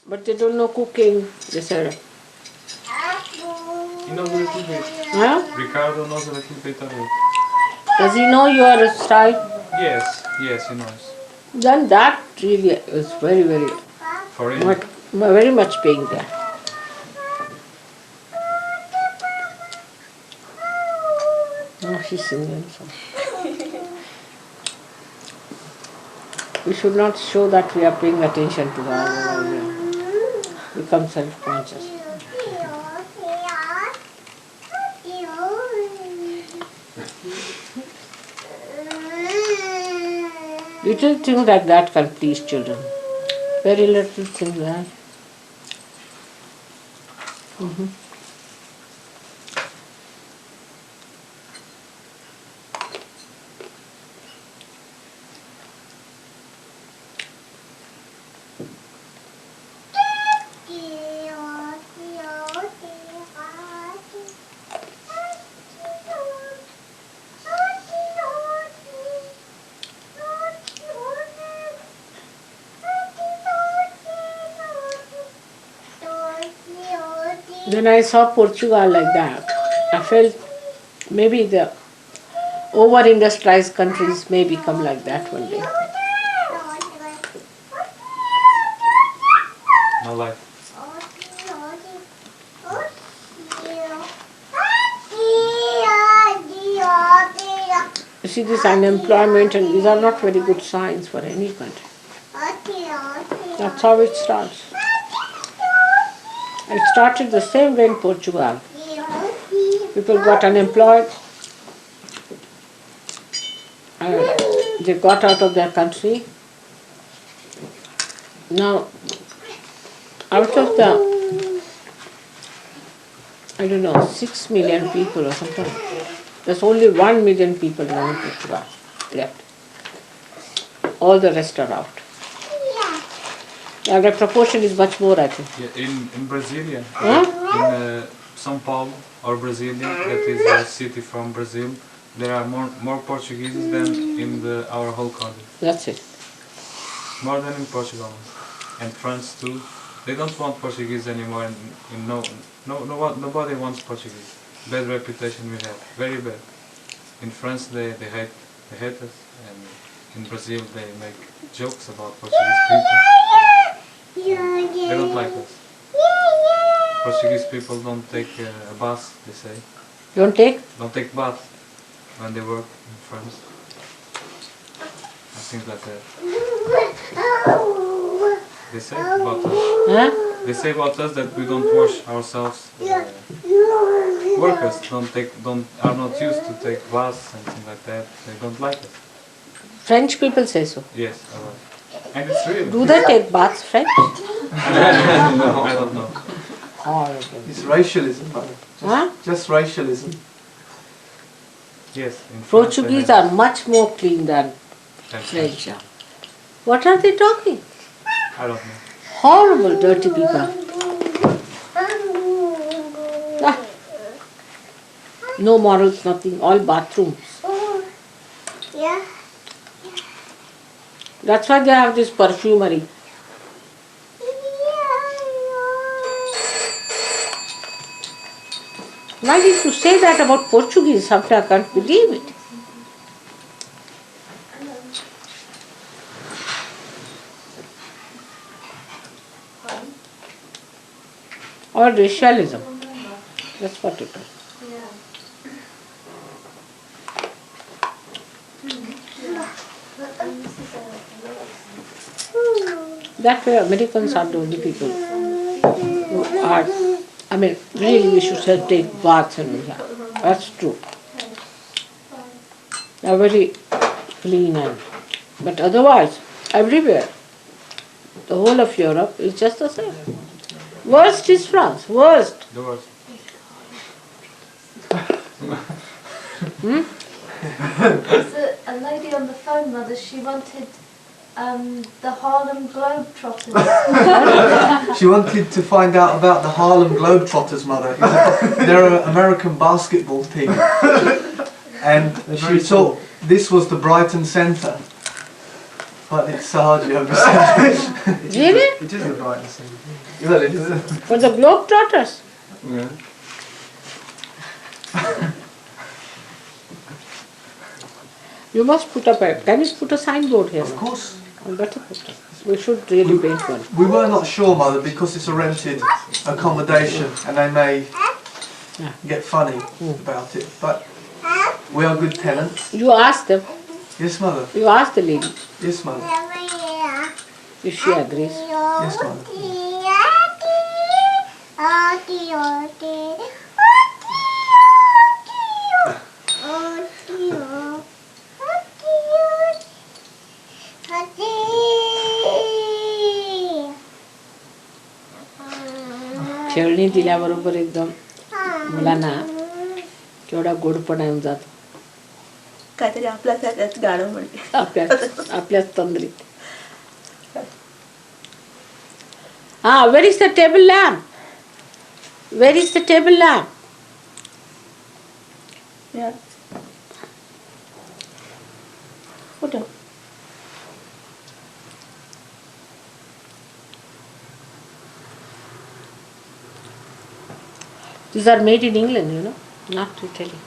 But they don't know cooking, they said. He knows a little bit. Huh? Ricardo knows a little bit of it. Does he know your style? Yes, he knows. Then that really is very, very, For him. very much paying there. Oh, she's singing. So. We should not show that we are paying attention to her. We become self-conscious. Little things like that can please children. Very little things like that. When I saw Portugal like that, I felt maybe the over-industrialized countries may become like that one day. No life. You see, this unemployment and these are not very good signs for any country. That's how it starts. It started the same way in Portugal. People got unemployed. They got out of their country. Now, out of the, 6 million people or something, there's only 1 million people now in Portugal left. All the rest are out. Yeah, the proportion is much more, I think. Yeah, in Brasilia, Huh? in São Paulo or Brasilia, that is a city from Brazil, there are more Portuguese than in our whole country. That's it. More than in Portugal. And France too. They don't want Portuguese anymore. Nobody wants Portuguese. Bad reputation we have. Very bad. In France they hate us. And in Brazil they make jokes about Portuguese people. They don't like us. Portuguese people don't take a bath, they say. Don't take? Don't take bath when they work in France. And things like that. They say about us. Huh? They say about us that we don't wash ourselves. Workers are not used to take baths and things like that. They don't like it. French people say so. Yes, alright. And it's real. Do they take baths, French? I don't know. Horrible. It's racialism, mother. Just racialism. Yes. In France Portuguese are much more clean than French. What are they talking? I don't know. Horrible, dirty people. No morals, nothing, all bathrooms. That's why they have this perfumery. Why did you say that about Portuguese? Sometimes I can't believe it. Or racialism. That's what it is. That way Americans are the only people who are, really we should say take baths and all that. That's true. They are very clean but otherwise, everywhere, the whole of Europe is just the same. Worst is France, worst. The worst. There's a lady on the phone, Mother, she wanted the Harlem Globetrotters. She wanted to find out about the Harlem Globetrotters, Mother. They're an American basketball team. And she thought this was the Brighton centre. But it's Sahaja, I'm just saying. Really? It is the brightness. Well, it is. For the Globetrotters? Yeah. You must put up can you put a signboard here? Of course. I'll better put it. We should really paint one. We were not sure, Mother, because it's a rented accommodation and they may get funny about it. But we are good tenants. You ask them. Yes, Mother. You ask the lady Yes, Mother. if she agrees. Yes, Mother. खेळणी दिल्याबरोबर एकदम मुलांना केवढा गोडपणा येऊन जातो काहीतरी आपल्याच गाणं म्हणते आपल्याच तंद्रीत. Where is the table lamp? Where is the table lamp? Yeah. कुठं? These are made in England, you know, not Italy.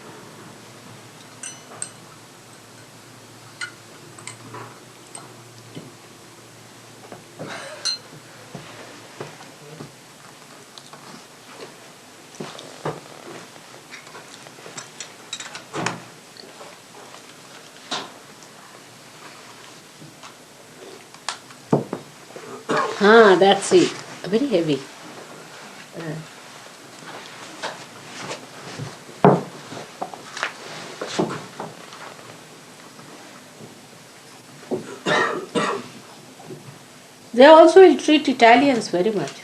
That's it. Very heavy. They also will treat Italians very much.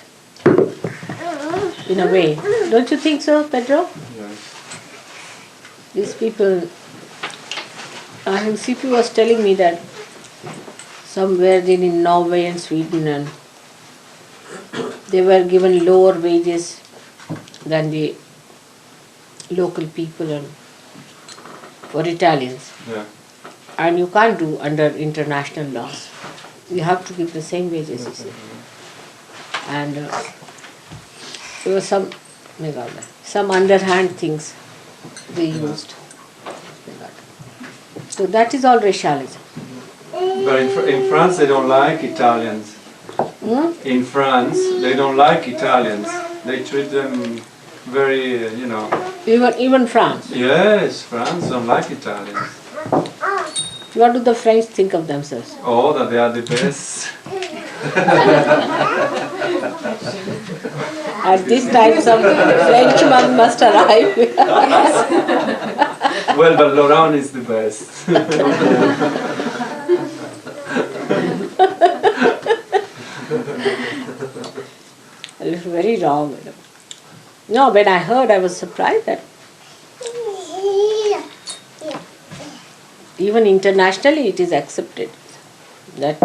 In a way. Don't you think so, Pedro? Yes. These people, CP was telling me that somewhere in Norway and Sweden and they were given lower wages than the local people and for Italians. Yeah. And you can't do under international laws. You have to give the same wages, you see. And there were some underhand things they used. So that is all racialism. But in France they don't like Italians. In France they don't like Italians. They treat them very, Even France. Yes, France don't like Italians. What do the French think of themselves? Oh, that they are the best. At this time some Frenchman must arrive. Well, but Laurent is the best. It's very wrong. No, when I heard I was surprised that even internationally it is accepted that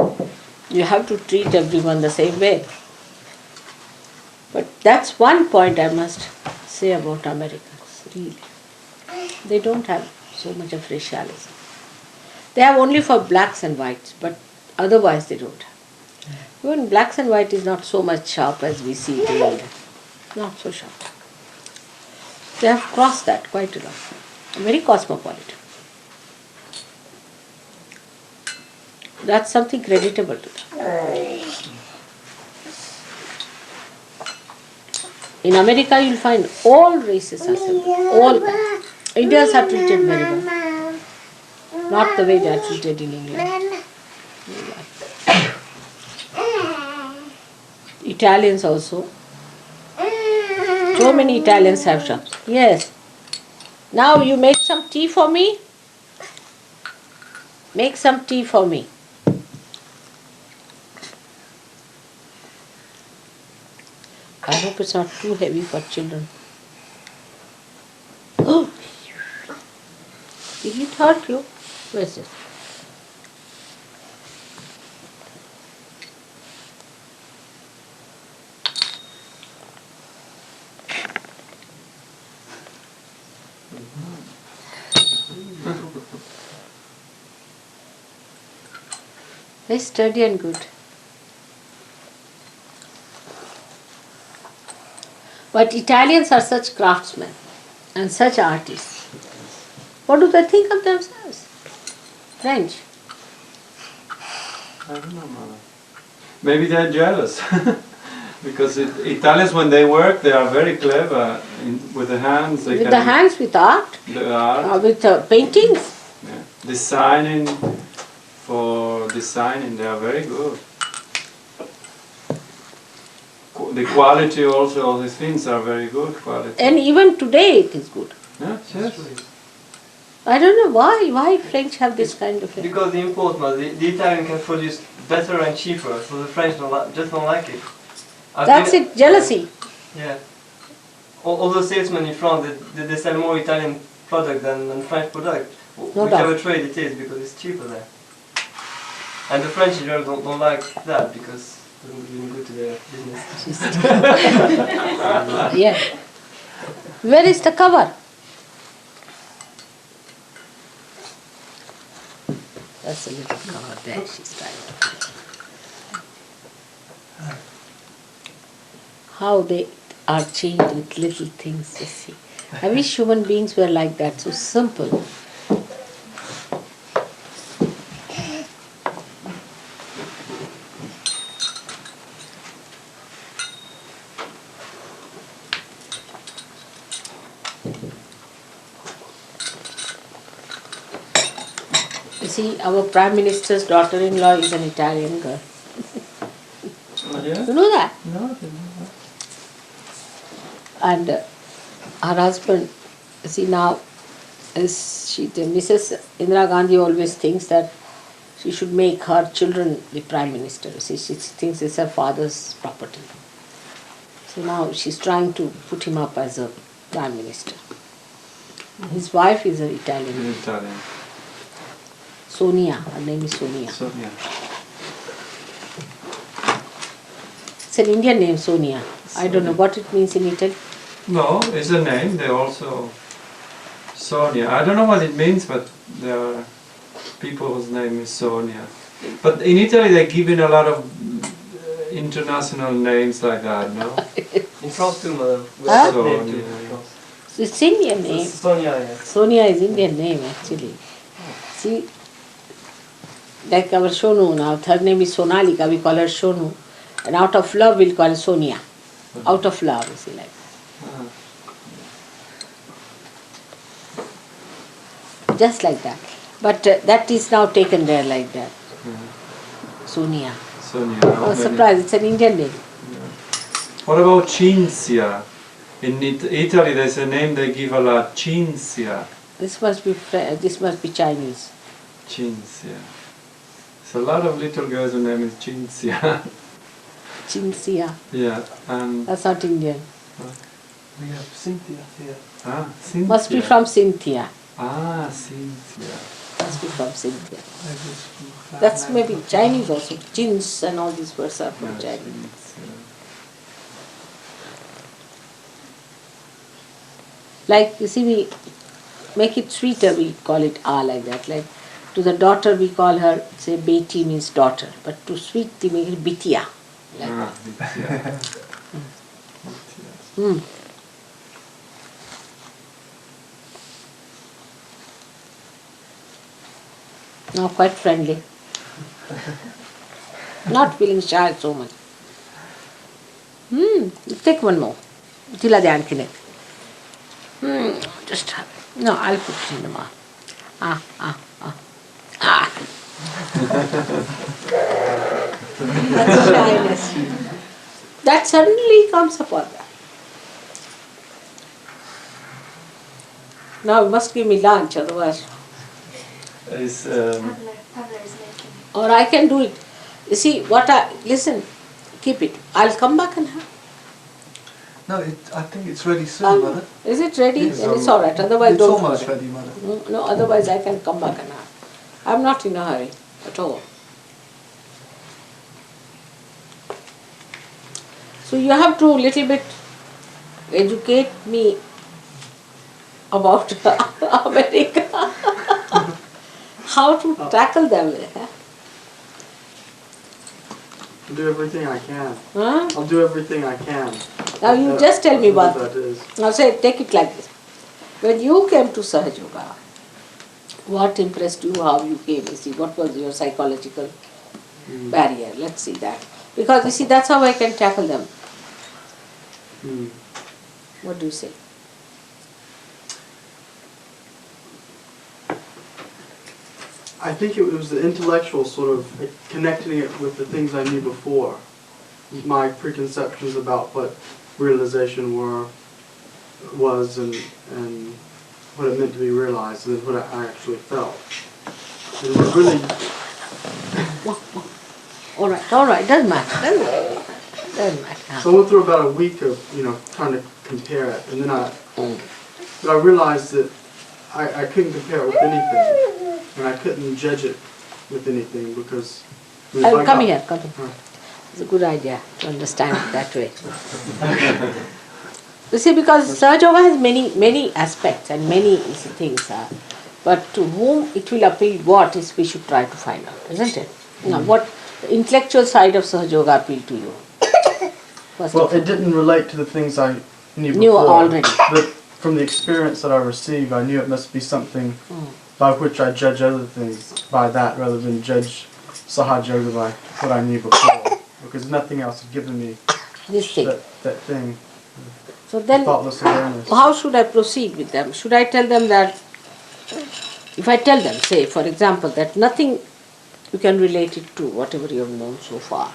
you have to treat everyone the same way. But that's one point I must say about Americans, really. They don't have so much of racialism. They have only for blacks and whites, but otherwise they don't have. Even blacks and white is not so much sharp as we see it in India. Not so sharp. They have crossed that quite a lot. Very cosmopolitan. That's something creditable to them. In America you'll find all races are similar. All Indians are treated very well. Not the way they are treated in England. Italians also. So many Italians have shops. Yes. Now you make some tea for me? Make some tea for me. I hope it's not too heavy for children. Oh! Did it hurt you? Where's it? Very sturdy and good. But Italians are such craftsmen and such artists. What do they think of themselves? French. I don't know, Mother. Maybe they're jealous. Because Italians, when they work, they are very clever with the hands. They With can the hands, with art, the art, with paintings. yeah. Designing. For designing, they are very good. The quality also of the things are very good quality. And even today it is good. Yes, yes. I don't know why French have this kind of... Because the import, the Italian can produce better and cheaper, so the French just don't like it. That's it, jealousy. Yeah. All the salesmen in France, they sell more Italian product than French product. No Whichever doubt. trade it is, because it's cheaper there. And the French in general don't like that, because it doesn't really good to their business. Yeah. Where is the cover? That's a little cover there, she's trying to... How they are changed with little things, you see. I wish human beings were like that, so simple. You see, our Prime Minister's daughter-in-law is an Italian girl. Oh, yeah? You know that? No, I didn't know that. And her husband, see now, Mrs. Indira Gandhi always thinks that she should make her children the Prime Minister. See, she thinks it's her father's property. So now she's trying to put him up as a Prime Minister. His wife is an Italian. In Italian. Sonia, her name is Sonia. So, yeah. It's an Indian name, Sonia. I don't know what it means in Italy. No, it's a name. They also Sonia. I don't know what it means, but there are people whose name is Sonia. But in Italy, they're given a lot of international names like that, no? In France too, madam. We Huh? have that name too in France. It's Indian name. Sonia, yeah. Sonia is Indian name actually. See, like our Shonu now, her name is Sonalika, we call her Shonu. And out of love we'll call her Sonia. Out of love, you see, like. Ah. Just like that. But that is now taken there like that. Sonia. Sonia. I was surprised, it's an Indian name. What about Cinzia? In Italy, there's a name they give a lot. Cinzia. This must be Chinese. Cinzia. There's a lot of little girls whose name is Cinzia. Cinzia. Yeah, and That's not Indian. We have Cynthia here. Cynthia. Must be from Cynthia. Ah, Cynthia. Must be from Cynthia. Maybe it's from that That's name. maybe Chinese also. Jins and all these words are from Yeah, Chinese. Cynthia. Like, you see, we make it sweeter, we call it A like that. Like, to the daughter we call her, say, Beti means daughter. But to sweet, we make it Bitia. Like Ah, that. Cynthia. Mm. Now quite friendly. Not feeling shy so much. Take one more. Tila dhyan ki nahi. Just have it. No, I'll put it in the mouth. That's shyness. That suddenly comes upon that. Now you must give me lunch, otherwise. Is, Pablo is making. Or I can do it. You see, listen, keep it. I'll come back and have. No, I think it's ready soon, Mother. Is it ready? Yes. Then it's all right. Otherwise, It's don't almost worry. ready, Mother. No, otherwise I can come back and have. I'm not in a hurry at all. So you have to little bit educate me about America. How to tackle them. I'll do everything I can. Huh? I'll do everything I can. Now you just tell me what what. that is. Now say, take it like this. When you came to Sahaja Yoga, what impressed you, how you came? You see, what was your psychological barrier? Let's see that. Because you see, that's how I can tackle them. What do you say? I think it was the intellectual sort of connecting it with the things I knew before. My preconceptions about what realization was and what it meant to be realized and what I actually felt. And it really... All right, doesn't matter. Doesn't matter. So I went through about a week of, trying to compare it, and then but I realized that I couldn't compare it with anything, and I couldn't judge it with anything because... Come here. It's a good idea to understand it that way. You see, because Sahaja Yoga has many aspects and many things, but to whom it will appeal, what is we should try to find out, isn't it? Now, what the intellectual side of Sahaja Yoga appealed to you? Well, it didn't relate to the things I knew before. Knew already. But from the experience that I received, I knew it must be something by which I judge other things by that, rather than judge Sahaja Yoga by what I knew before. Because nothing else had given me This thing. that thing. So then, Thoughtless awareness. how should I proceed with them? Should I tell them that, if I tell them, say, for example, that nothing you can relate it to, whatever you have known so far,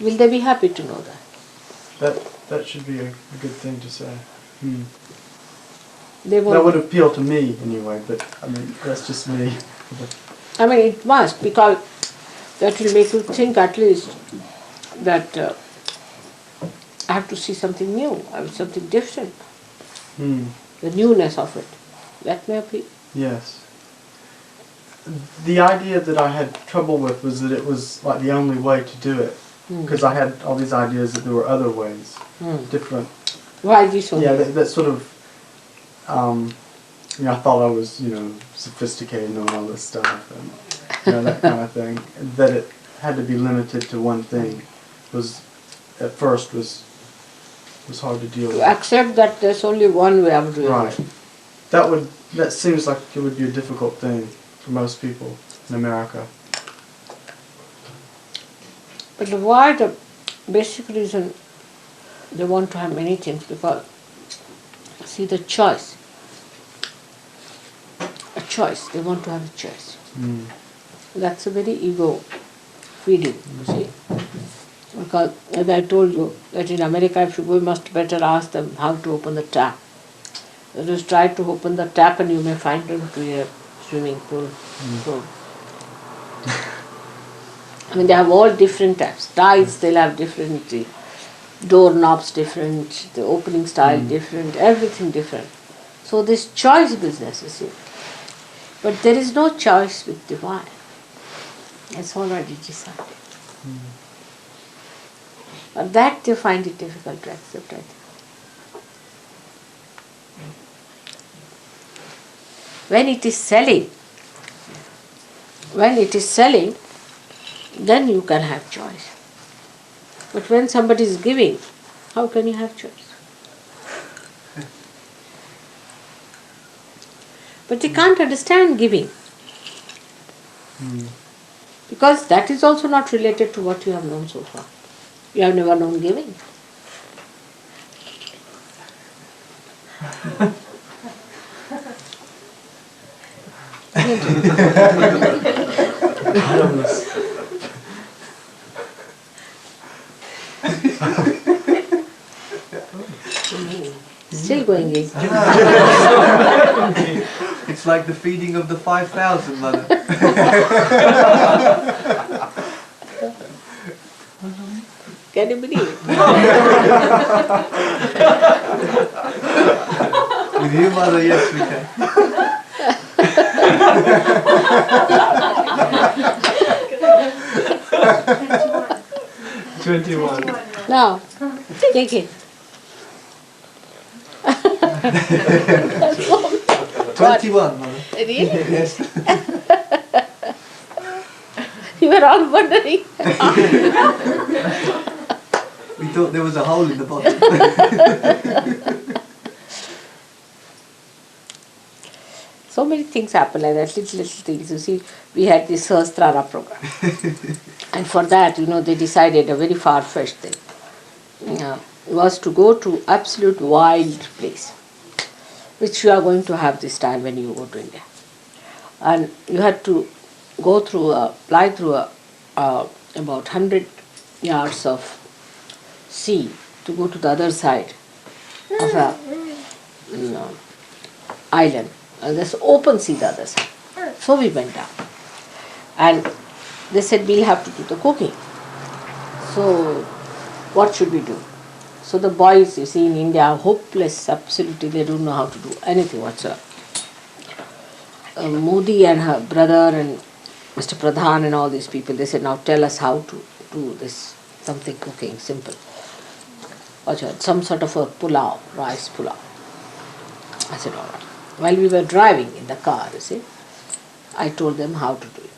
will they be happy to know that? That should be a good thing to say. They won't. That would appeal to me anyway, but I mean, that's just me. I mean, it must, because that will make you think at least that I have to see something new, something different. The newness of it. That may appeal. Yes. The idea that I had trouble with was that it was like the only way to do it. Because I had all these ideas that there were other ways, different. Why this one? Yeah, that sort of, I thought I was, sophisticated and all this stuff, and that kind of thing. That it had to be limited to one thing was, at first, was hard to deal with. To accept that there's only one way of doing Right. it. That seems like it would be a difficult thing for most people in America. But why the basic reason they want to have many things, because see the choice. A choice. They want to have a choice. That's a very ego feeding, you see. Because as I told you, that in America if you go you must better ask them how to open the tap. Just try to open the tap and you may find them to a swimming pool. So, I mean, they have all different types. Tiles, they'll have different, the doorknobs different, the opening style different, everything different. So this choice business, you see. But there is no choice with divine. It's already decided. But that they find it difficult to accept, I think. When it is selling, then you can have choice. But when somebody is giving, how can you have choice? But they can't understand giving. Because that is also not related to what you have known so far. You have never known giving. Still going in. It's like the feeding of the 5,000, mother. Can you believe it? With you, mother, yes, we can. 21. Now, take it. 21, mother. Really? Yes. We were all wondering. We thought there was a hole in the bottom. So many things happen like that, little things. You see, we had this Sahasrara program. And for that, they decided a very far-fetched thing. Was to go to absolute wild place, which you are going to have this time when you go to India. And you had to go through, fly through about 100 yards of sea to go to the other side of a island. There's open sea the other side. So we went down. And they said, we'll have to do the cooking. So what should we do? So the boys, you see, in India are hopeless, absolutely, they don't know how to do anything whatsoever. Modi and her brother and Mr. Pradhan and all these people, they said, now tell us how to do this, something cooking, simple. Some sort of a pulao, rice pulao. I said, all right. While we were driving in the car, you see, I told them how to do it.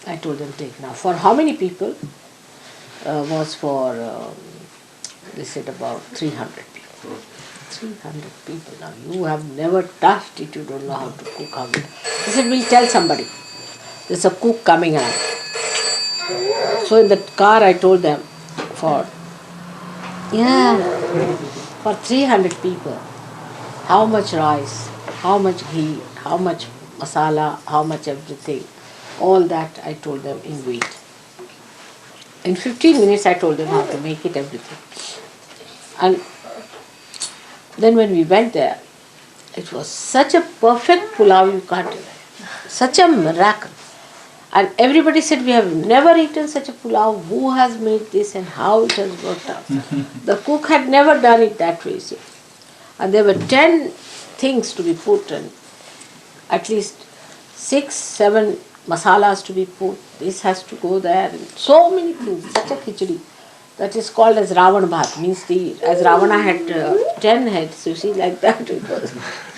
I told them, take now. For how many people? Was for, they said about 300 people. 300 people. Now, you have never touched it, you don't know how to cook. They said, we'll tell somebody. There's a cook coming around. So in the car I told them, for 300 people, how much rice, how much ghee, how much masala, how much everything, all that I told them in weight. In 15 minutes I told them how to make it, everything. And then when we went there, it was such a perfect pulao, you can't imagine. Such a miracle. And everybody said, we have never eaten such a pulao, who has made this and how it has worked out. The cook had never done it that way, see. And there were 10 things to be put and at least 6, 7 masalas to be put. This has to go there. And so many things, such a khichdi. That is called as Ravan Bhat, means as Ravana had 10 heads, you see, like that it was.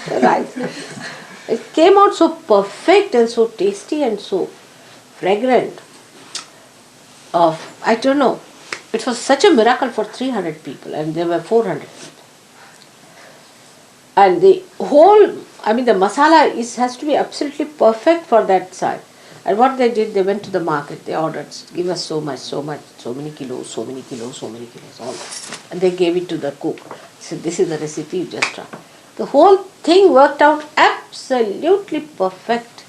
Right. It came out so perfect and so tasty and so fragrant. I don't know. It was such a miracle for 300 people, and there were 400 people. And the whole, the masala has to be absolutely perfect for that side. And what they did, they went to the market, they ordered, give us so much, so many kilos, so many kilos, all that. And they gave it to the cook. Said, this is the recipe, you just try. The whole thing worked out absolutely perfect.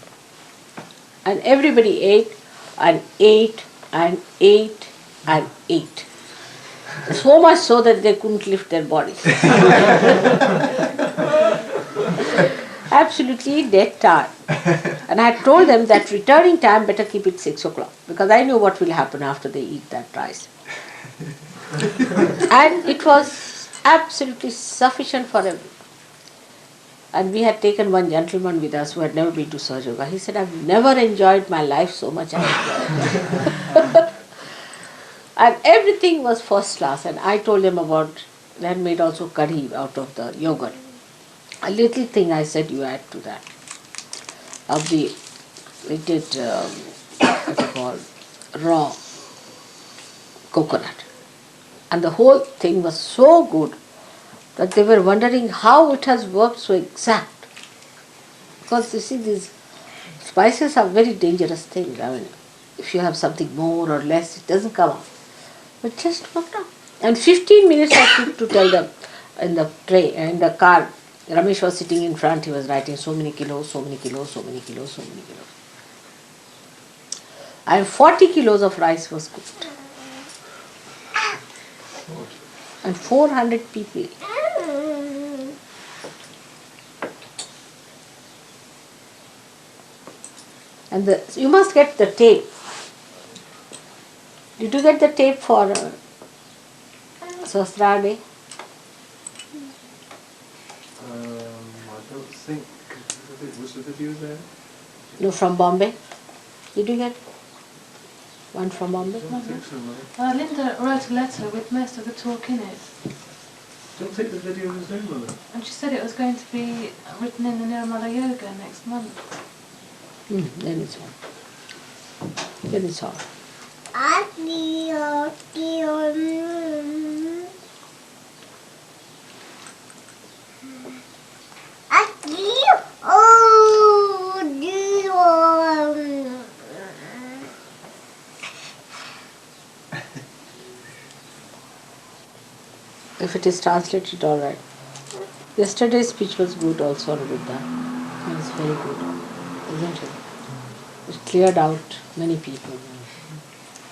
And everybody ate and ate and ate and ate. So much so that they couldn't lift their bodies. Absolutely dead tired. And I had told them that returning time better keep it 6 o'clock, because I knew what will happen after they eat that rice. And it was absolutely sufficient for everyone. And we had taken one gentleman with us who had never been to Sahaja. He said, I've never enjoyed my life so much as I And everything was first class. And I told him about, they had made also curry out of the yogurt. A little thing I said you add to that. We did what you call raw coconut. And the whole thing was so good that they were wondering how it has worked so exact. Because you see, these spices are very dangerous things. If you have something more or less, it doesn't come out. But just worked out. And 15 minutes I took to tell them in the car. Ramesh was sitting in front, he was writing so many kilos, so many kilos, so many kilos, so many kilos. And 40 kilos of rice was cooked. And 400 people. And you must get the tape. Did you get the tape for Sahasrara Day? I don't think. Was the video there? No, from Bombay. Did you get one from Bombay? I don't think so, Mother. Linda wrote a letter with most of the talk in it. Don't think the video was there, Mother. And she said it was going to be written in the Nirmala Yoga next month. Then it's on. Then it's on. If it is translated, all right. Yesterday's speech was good also on Buddha. It was very good, isn't it? It cleared out many people.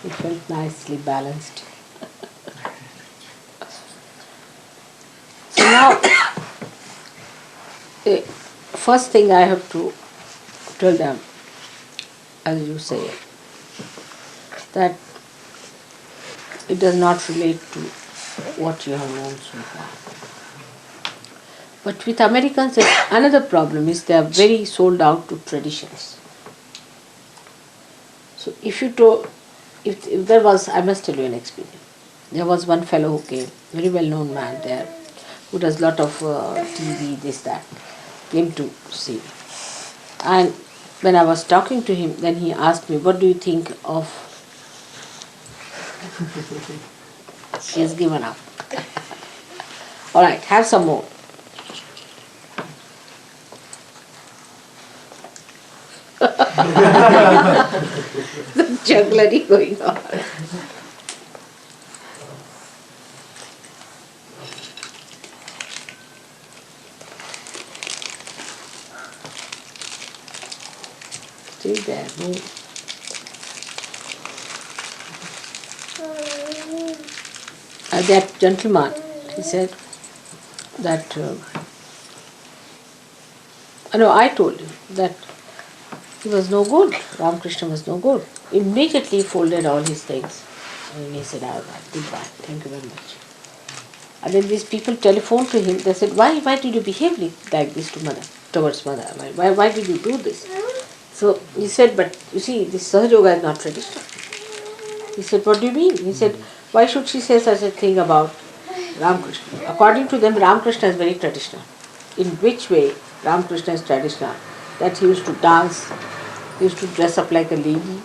It felt nicely balanced. So now, first thing I have to tell them, as you say, that it does not relate to what you have known so far. But with Americans, another problem is they are very sold out to traditions. So if there was, I must tell you an experience. There was one fellow who came, very well-known man there, who does lot of TV, this, that, came to see me. And when I was talking to him, then he asked me, what do you think of... He has given up. All right, have some more. The jugglery going on. Still there, no. That gentleman, he said that, I told him that he was no good, Ramakrishna was no good. Immediately he folded all his things and he said, goodbye, thank you very much. And then these people telephoned to him, they said, why did you behave like this towards mother? Why did you do this? So he said, but you see, this Sahaja Yoga is not traditional. He said, what do you mean? He said, why should she say such a thing about Ramakrishna? According to them, Ramakrishna is very traditional. In which way Ramakrishna is traditional? That he used to dance, he used to dress up like a lady,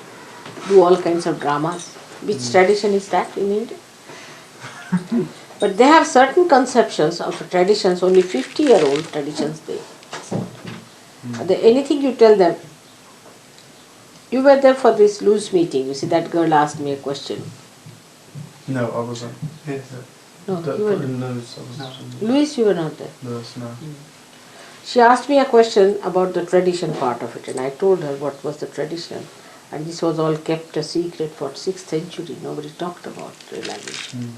do all kinds of dramas. Which tradition is that in India? But they have certain conceptions of traditions, only 50-year-old traditions they. Anything you tell them, you were there for this loose meeting, you see that girl asked me a question. No, I wasn't. Yes. No, Don't you were put in there. those. Louis, you were not there. No. She asked me a question about the tradition part of it and I told her what was the tradition. And this was all kept a secret for 6th century. Nobody talked about realization.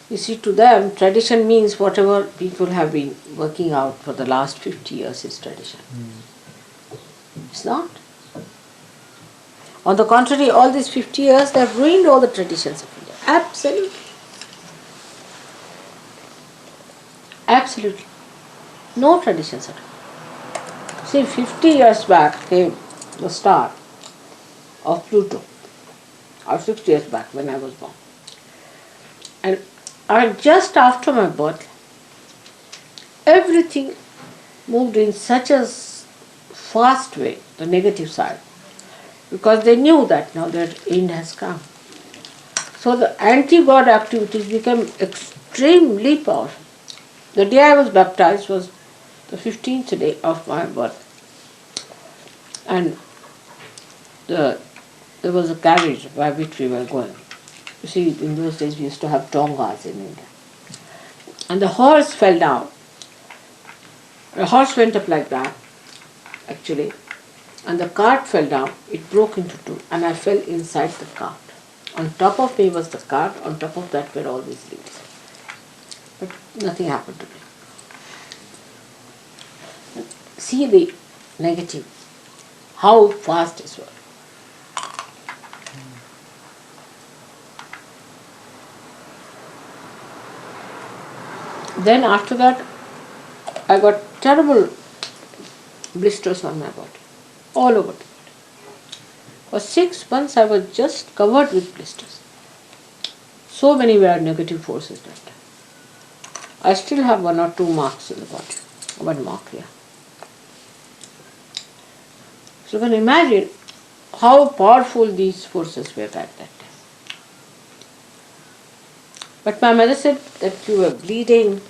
You see, to them, tradition means whatever people have been working out for the last 50 years is tradition. It's not. On the contrary, all these 50 years, they have ruined all the traditions of India. Absolutely. Absolutely. No traditions at all. See, 50 years back came the star of Pluto, or 60 years back when I was born. And just after my birth, everything moved in such a fast way, the negative side, because they knew that now that end has come. So the anti-God activities became extremely powerful. The day I was baptized was the 15th day of my birth. And there was a carriage by which we were going. You see, in those days we used to have tongas in India. And the horse fell down. The horse went up like that, actually. And the cart fell down. It broke into two. And I fell inside the cart. On top of me was the cart. On top of that were all these leaves. But nothing happened to me. See the negative. How fast it was. Then after that, I got terrible blisters on my body, all over the body. For 6 months I was just covered with blisters. So many were negative forces that time. I still have 1 or 2 marks in the body. 1 mark, yeah. So you can imagine how powerful these forces were at that time. But my mother said that you were bleeding.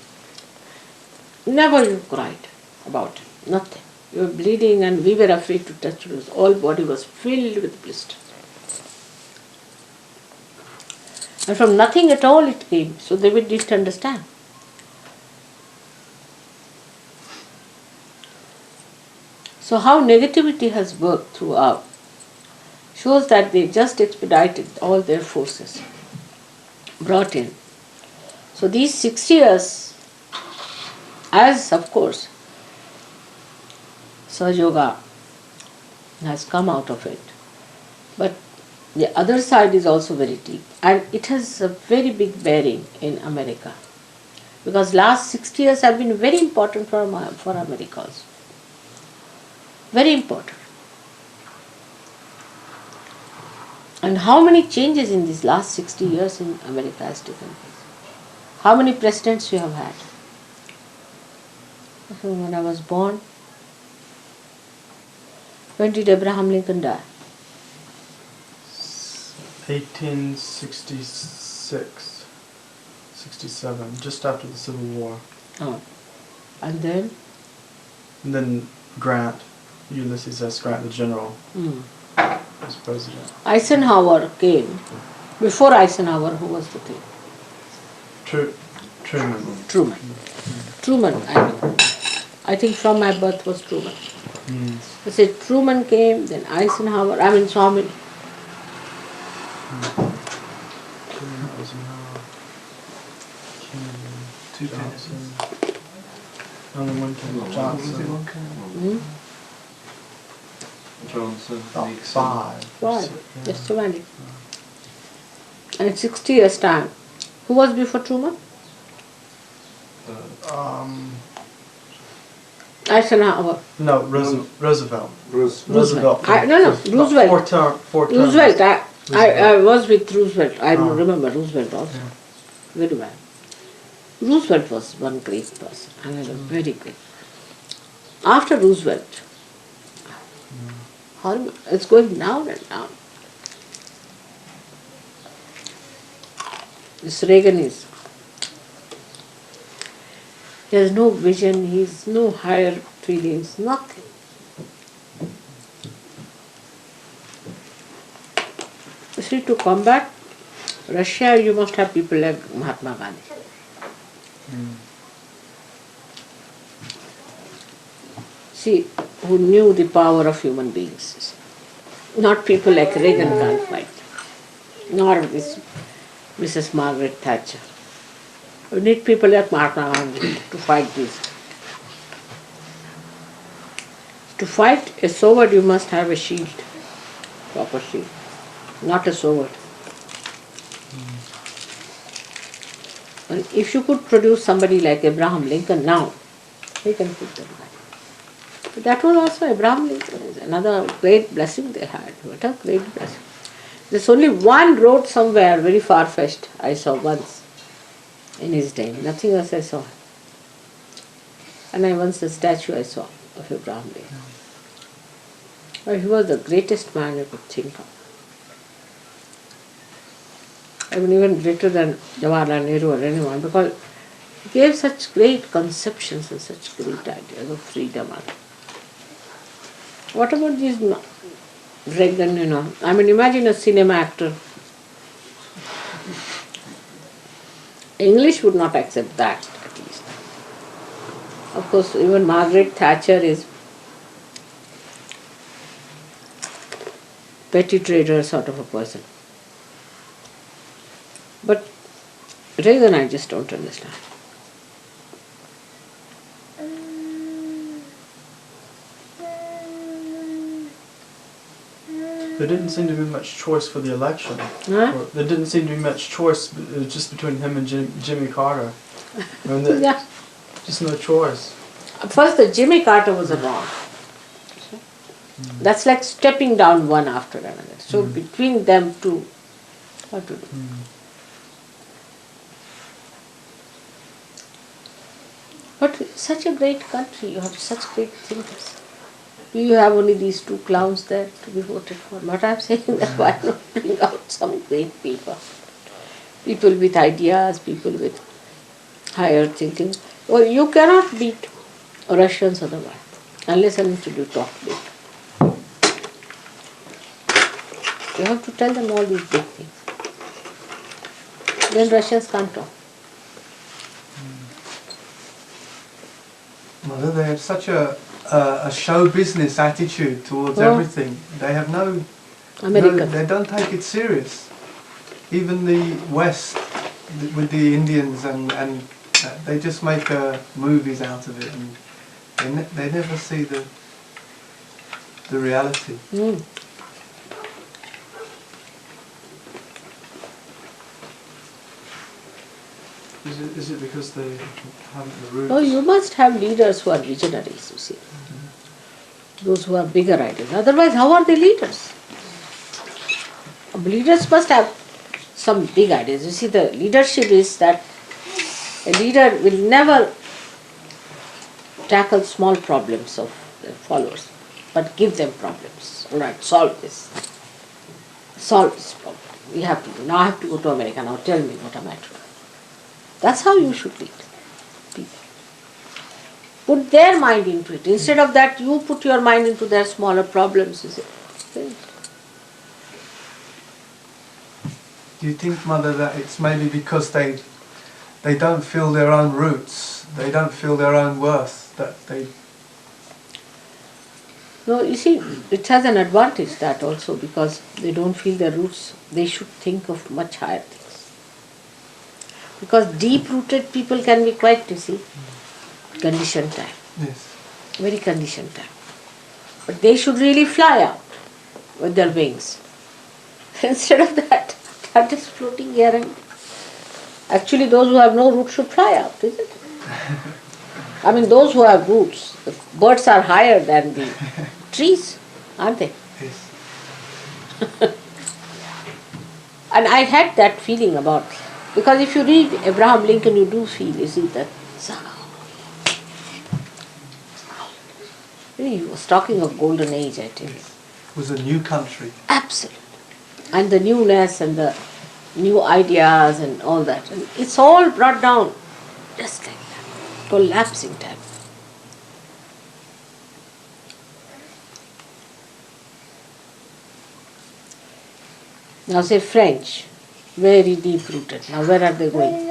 Never you cried about it, nothing. You were bleeding and we were afraid to touch you. All body was filled with blisters. And from nothing at all it came, so they didn't understand. So how negativity has worked throughout shows that they just expedited all their forces, brought in. So these 6 years, as of course Sahaja Yoga has come out of it, but the other side is also very deep, and it has a very big bearing in America, because last 60 years have been very important for America also. Very important. And how many changes in these last 60 years in America has taken place? How many presidents you have had? When I was born, when did Abraham Lincoln die? 1866, 67, just after the Civil War. Oh. And then? And then Grant, Ulysses S. Grant, the general, was president. Eisenhower came. Before Eisenhower, who was the king? Truman. Truman. Truman, I think from my birth was Truman. I said Truman came, then Eisenhower, so many. Johnson. Only one Johnson. Johnson, About Nixon. five. Right, just so many. And in 60 years' time, who was before Truman? Eisenhower. No, Roosevelt. Roosevelt. For Roosevelt. Four terms. Roosevelt. I was with Roosevelt. I remember Roosevelt also. Very well. Roosevelt was one great person, another very great. After Roosevelt, horrible. It's going down and down. This Reagan is. He has no vision, he has no higher feelings, nothing. You see, to combat Russia, you must have people like Mahatma Gandhi. See, who knew the power of human beings. Not people like Reagan can't fight. Nor this Mrs. Margaret Thatcher. You need people like Mahatma Gandhi to fight this. To fight a sword, you must have a shield, proper shield, not a sword. And if you could produce somebody like Abraham Lincoln now, he can put them back. But that was also Abraham Lincoln, is another great blessing they had. What a great blessing. There's only one road somewhere, very far-fetched, I saw once in his day. Nothing else I saw. And once a statue I saw of Abraham Lincoln. But he was the greatest man you could think of. I mean, even greater than Jawaharlal Nehru or anyone, because he gave such great conceptions and such great ideas of freedom. What about these Reagan, I mean, imagine a cinema actor. English would not accept that, at least. Of course, even Margaret Thatcher is petty trader sort of a person. But Reagan, I just don't understand. There didn't seem to be much choice for the election. Huh? There didn't seem to be much choice just between him and Jimmy Carter. I mean, Yeah. just no choice. First, the Jimmy Carter was wrong. That's like stepping down one after another. So between them two, what to do? But such a great country, you have such great thinkers. You have only these two clowns there to be voted for. But I'm saying that why not bring out some great people? People with ideas, people with higher thinking. Well, you cannot beat Russians otherwise, unless and until you talk big. You have to tell them all these big things. Then Russians can't talk. Mother, they have such a show business attitude towards everything. They have no, they don't take it serious. Even the West, with the Indians, and they just make movies out of it, and they never see the reality. Is it because they haven't the roots? No, you must have leaders who are visionaries, you see. Those who have bigger ideas. Otherwise, how are they leaders? Leaders must have some big ideas. You see, the leadership is that a leader will never tackle small problems of the followers, but give them problems. All right, solve this. Solve this problem. We have to do. Now I have to go to America. Now tell me what am I to do. That's how you should lead people. Put their mind into it. Instead of that, you put your mind into their smaller problems. You see. Do you think, Mother, that it's maybe because they don't feel their own roots, they don't feel their own worth, that they... No, you see, it has an advantage that also, because they don't feel their roots, they should think of much higher things. Because deep-rooted people can be quite, you see, conditioned time. Yes. Very conditioned time. But they should really fly out with their wings. Instead of that, they are just floating here, and actually those who have no roots should fly out, isn't it? I mean, those who have roots, the birds are higher than the trees, aren't they? Yes. And I had that feeling about, because if you read Abraham Lincoln, you do feel, you see, that he was talking of golden age, I tell you. It was a new country. Absolutely. And the newness and the new ideas and all that. And it's all brought down just like that. Collapsing time. Now say French. Very deep rooted. Now where are they going?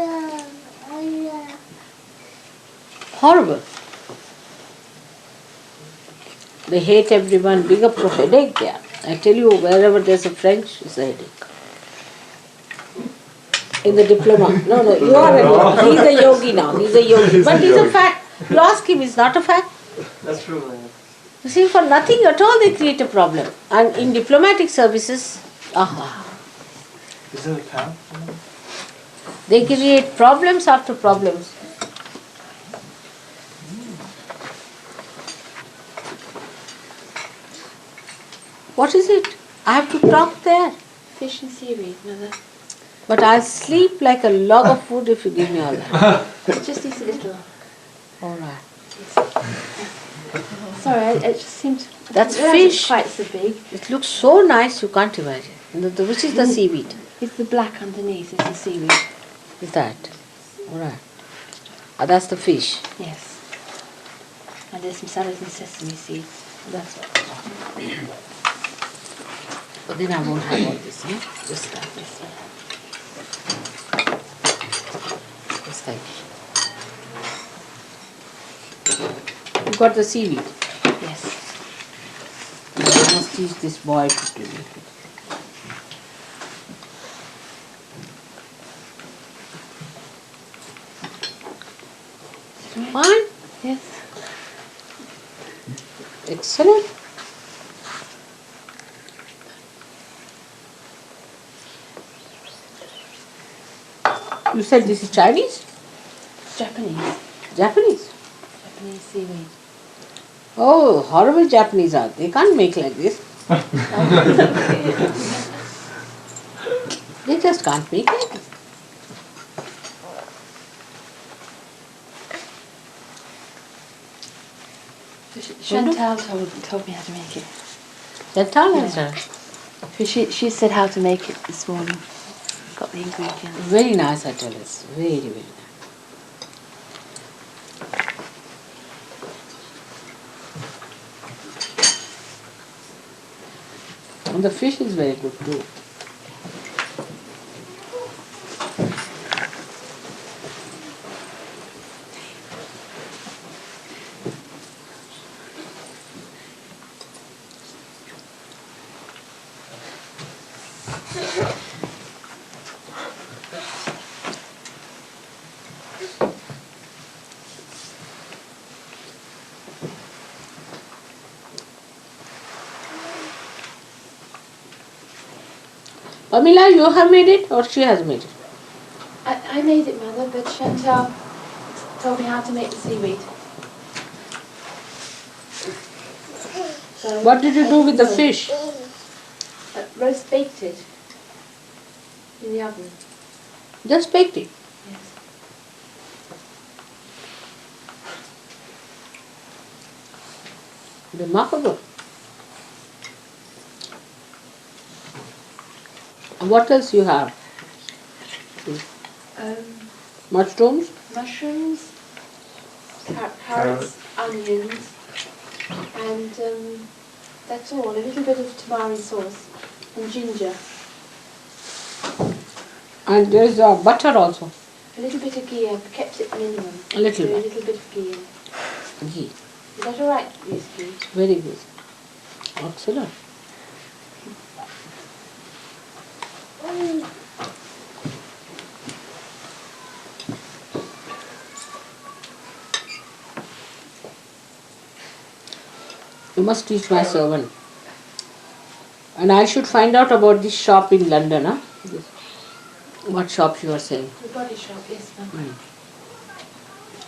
Horrible. They hate everyone, bigger headache there. I tell you, wherever there's a French, it's a headache. In the diploma. No, you are a yogi. He's a yogi now. He's a yogi. But he's a fact. You ask him, it's not a fact. That's true. You see, for nothing at all they create a problem. And in diplomatic services, Is there a cow? they create problems after problems. What is it? I have to talk there. Fish and seaweed, Mother. But I'll sleep like a log of wood if you give me all that. Just eat a little. All right. Sorry, it just seems... That's it's fish. quite so big. It looks so nice, you can't imagine. Which is the seaweed? It's the black underneath, it's the seaweed. Is that? All right. That's the fish. Yes. And there's some salads and sesame seeds. That's all. But then I won't have all this, huh? Just that. This one. Just like. You got the seaweed. Yes. I must teach this boy to do it. Fine? Yes. Excellent. You said this is Chinese? Japanese. Japanese? Japanese seaweed. Oh, horrible Japanese are. They can't make like this. They just can't make like this. Chantal told me how to make it. Chantal has done. She said how to make it this morning. Got the ingredients. Very nice, I tell you. It's very, very nice. And the fish is very good too. Pamela, you have made it or she has made it? I made it, Mother, but Chantal told me how to make the seaweed. So What did you do with the fish? Roast baked it in the oven. Just baked it. Yes. Remarkable. And what else you have? Mushrooms? Mushrooms, carrots, onions, and that's all. A little bit of tamari sauce and ginger. And there's butter also. A little bit of ghee. I've kept it minimum. A little So bit. a little bit of ghee in it. Ghee. Is that all right, Miss Ghee? Very good. Excellent. You must teach my servant. And I should find out about this shop in London, huh? What shop you are saying? The body shop, yes, ma'am.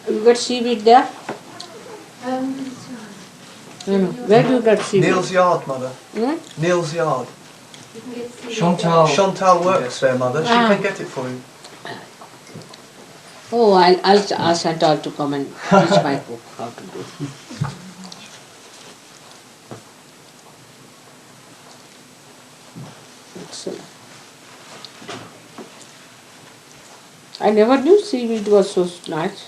You get seaweed there? No. Where do you get seaweed? Neil's Yard, Mother. Hmm? Neil's Yard. You can get seaweed Chantal. Chantal works there, Mother. She Ah. can get it for you. Oh, I'll ask Chantal to come and teach my cook how to do it. Excellent. I never knew seaweed was so nice.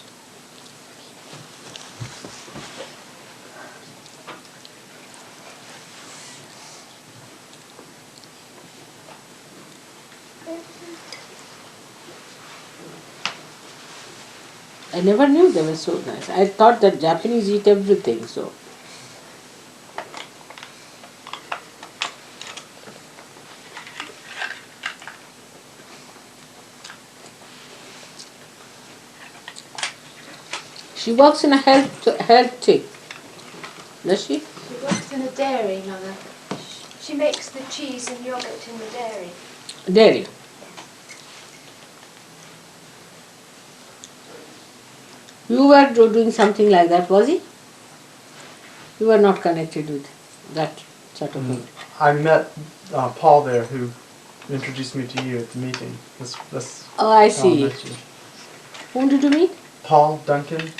I never knew they were so nice. I thought that Japanese eat everything, so. She works in a health thing, does she? She works in a dairy, Mother. She makes the cheese and yogurt in the dairy. Dairy. You were doing something like that, was it? You were not connected with that sort of thing. I met Paul there, who introduced me to you at the meeting. That's Oh, I how see. met you. Whom did you meet? Paul Duncan.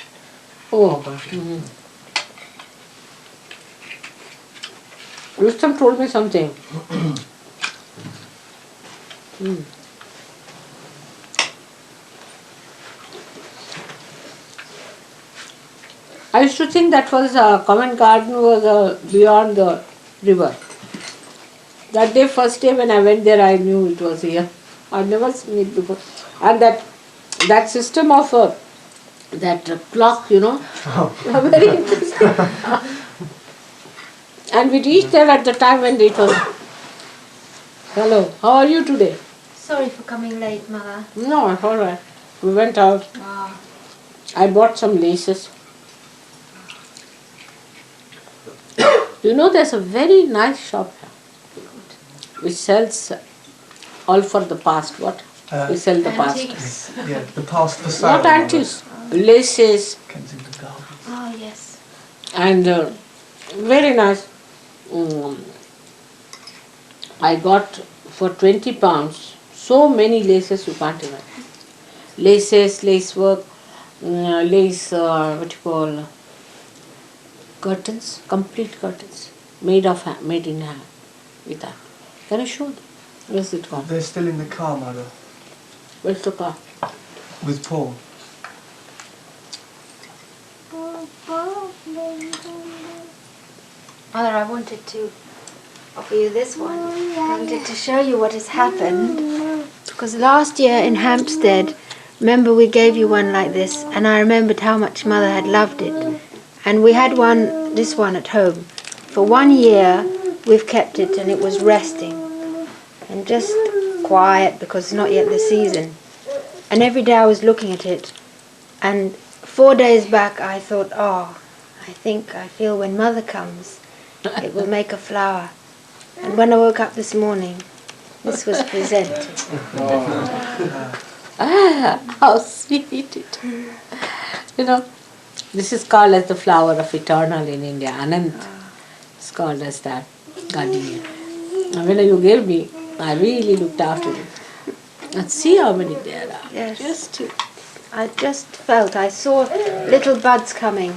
Oh, Duncan. Rustam told me something. I used to think that was Covent Garden was beyond the river. That day, first day when I went there, I knew it was here. I'd never seen it before. And that system of that clock, you know, very interesting. And we reached there at the time when it was. Hello, how are you today? Sorry for coming late, Mother. No, it's all right. We went out. I bought some laces. You know, there's a very nice shop here which sells all for the past. What? We sell the past. Antiques. Yeah, the past for sale. Not antiques, laces, Kensington Gardens. Oh, yes. and very nice. I got for £20 so many laces you can't imagine. Laces, lace work, lace, what you call, curtains, complete curtains, made in hand with that. Can I show them? Where's it gone? They're still in the car, Mother, Where's the car? with Paul. Mother, I wanted to offer you this one. I wanted to show you what has happened. Because last year in Hampstead, remember we gave you one like this, and I remembered how much Mother had loved it. And we had this one at home. For 1 year we've kept it, and it was resting. And just quiet because it's not yet the season. And every day I was looking at it. And 4 days back I thought, I feel when Mother comes, it will make a flower. And when I woke up this morning, this was presented. How sweet it. This is called as the flower of eternal in India, Anant. It's called as that, gardenia. And when you gave me, I really looked after it. And see how many there are. Yes. I just felt, I saw little buds coming,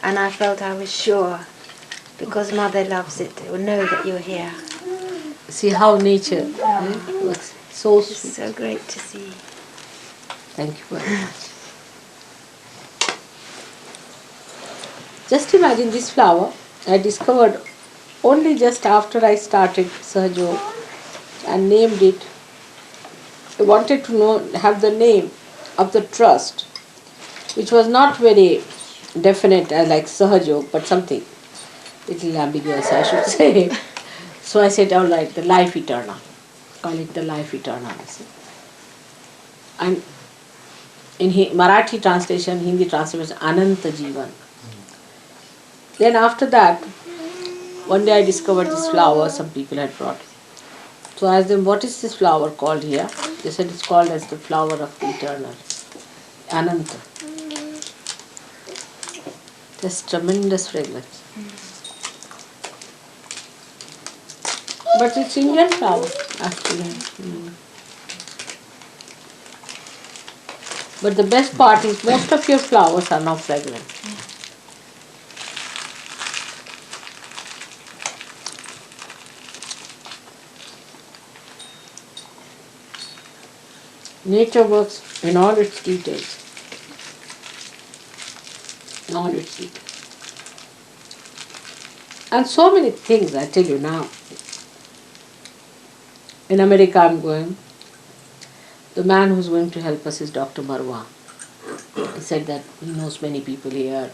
and I felt I was sure, because Mother loves it, it will know that you're here. See how nature was so sweet. It's so great to see. Thank you very much. Just imagine this flower I discovered only just after I started Sahaja and named it. I wanted to have the name of the trust, which was not very definite like Sahaja, but something little ambiguous, I should say. So I said, all right, the life eternal. Call it the life eternal. And in Marathi translation, Hindi translation, Ananta Jivan. Then after that, one day I discovered this flower some people had brought. So I asked them, what is this flower called here? They said it's called as the flower of the eternal, Ananta. There's tremendous fragrance. But it's Indian flower, actually. But the best part is most of your flowers are now fragrant. Nature works in all its details. In all its details. And so many things, I tell you now. In America I'm going. The man who's going to help us is Dr. Marwa. He said that he knows many people here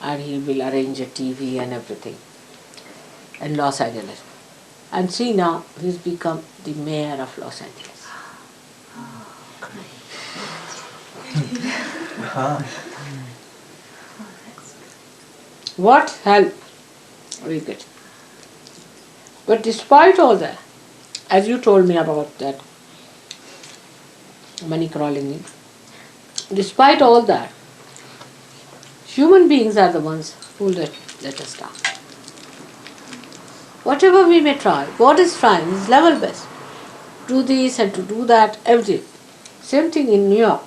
and he will arrange a TV and everything in Los Angeles. And see now, he's become the mayor of Los Angeles. What help we get. But despite all that, as you told me about that money crawling in, despite all that, human beings are the ones who let us down. Whatever we may try, God is trying his level best. Do this and to do that, everything. Same thing in New York.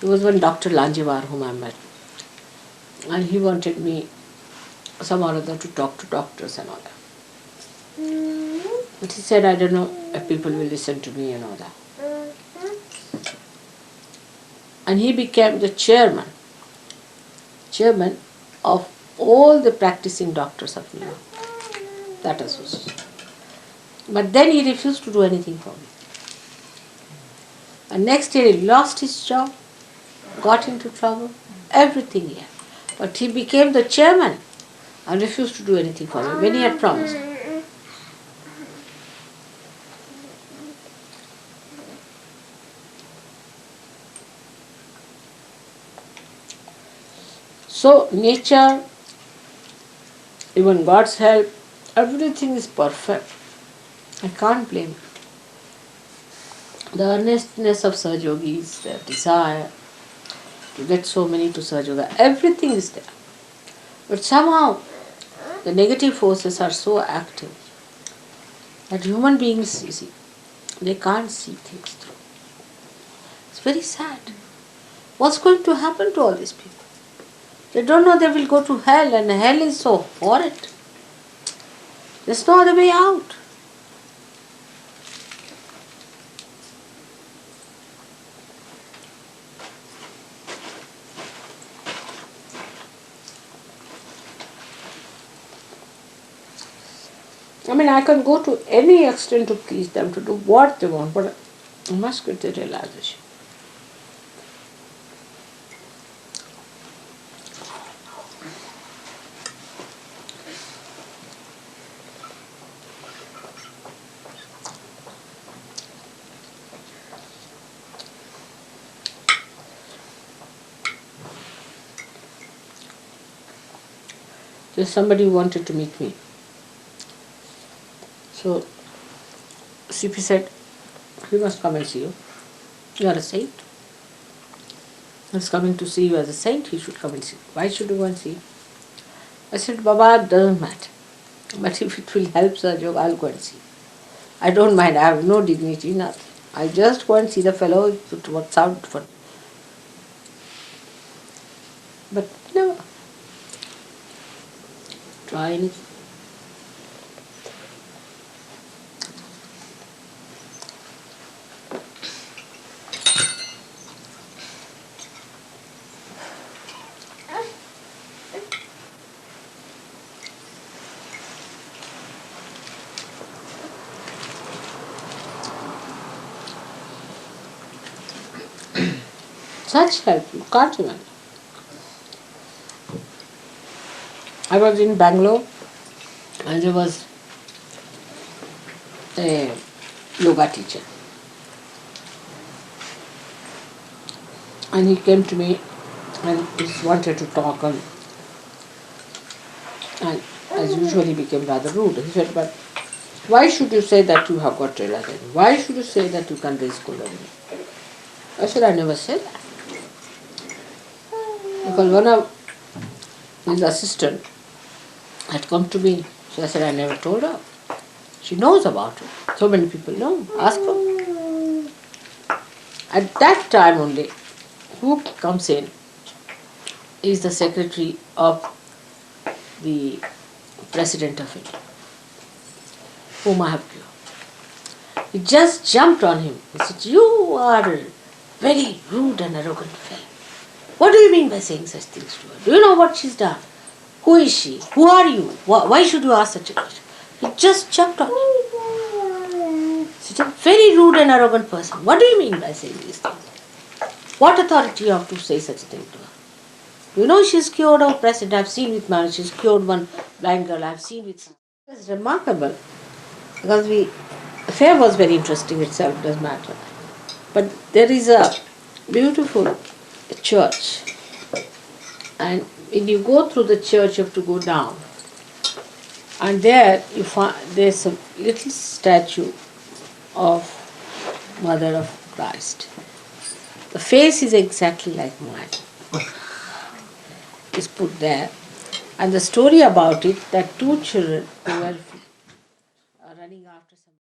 There was one Dr. Lanjivar whom I met. And he wanted me some or other to talk to doctors and all that. But he said, I don't know if people will listen to me and all that. And he became the chairman of all the practicing doctors of New York. That association. But then he refused to do anything for me. And next year he lost his job, got into trouble, everything he had. But he became the chairman and refused to do anything for me when he had promised. So nature, even God's help, everything is perfect. I can't blame. The earnestness of Sahaja Yogis, their desire to get so many to Sahaja Yoga, everything is there. But somehow the negative forces are so active that human beings, you see, they can't see things through. It's very sad. What's going to happen to all these people? They don't know they will go to hell, and hell is so horrid. There's no other way out. I mean, I can go to any extent to please them, to do what they want, but I must get the realization. There's somebody who wanted to meet me. So CP said, he must come and see you. You are a saint. He's coming to see you as a saint, he should come and see you. Why should you go and see you? I said, Baba, it doesn't matter. But if it will help Sahaja, I'll go and see. I don't mind, I have no dignity, nothing. I just go and see the fellow, it works out for me. But never. Try anything. Such help, you can't imagine. I was in Bangalore and there was a yoga teacher. And he came to me and he wanted to talk and as usual he became rather rude. He said, but why should you say that you have got realization? Why should you say that you can raise Kundalini? I said, I never said that. Because one of his assistant had come to me. So I said, I never told her. She knows about it. So many people know. Ask her. At that time only, who comes in is the secretary of the President of India, whom I have cured. He just jumped on him. He said, you are a very rude and arrogant fellow. What do you mean by saying such things to her? Do you know what she's done? Who is she? Who are you? Why should you ask such a question? He just jumped on him. She's a very rude and arrogant person. What do you mean by saying these things? What authority you have to say such a thing to her? You know she's cured our president. I've seen with marriage. She's cured one blind girl. I've seen with some. It's remarkable because the affair was very interesting itself. Doesn't matter. But there is a beautiful church, and when you go through the church, you have to go down, and there you find there's a little statue of Mother of Christ. The face is exactly like mine. It's put there, and the story about it that two children who were running after some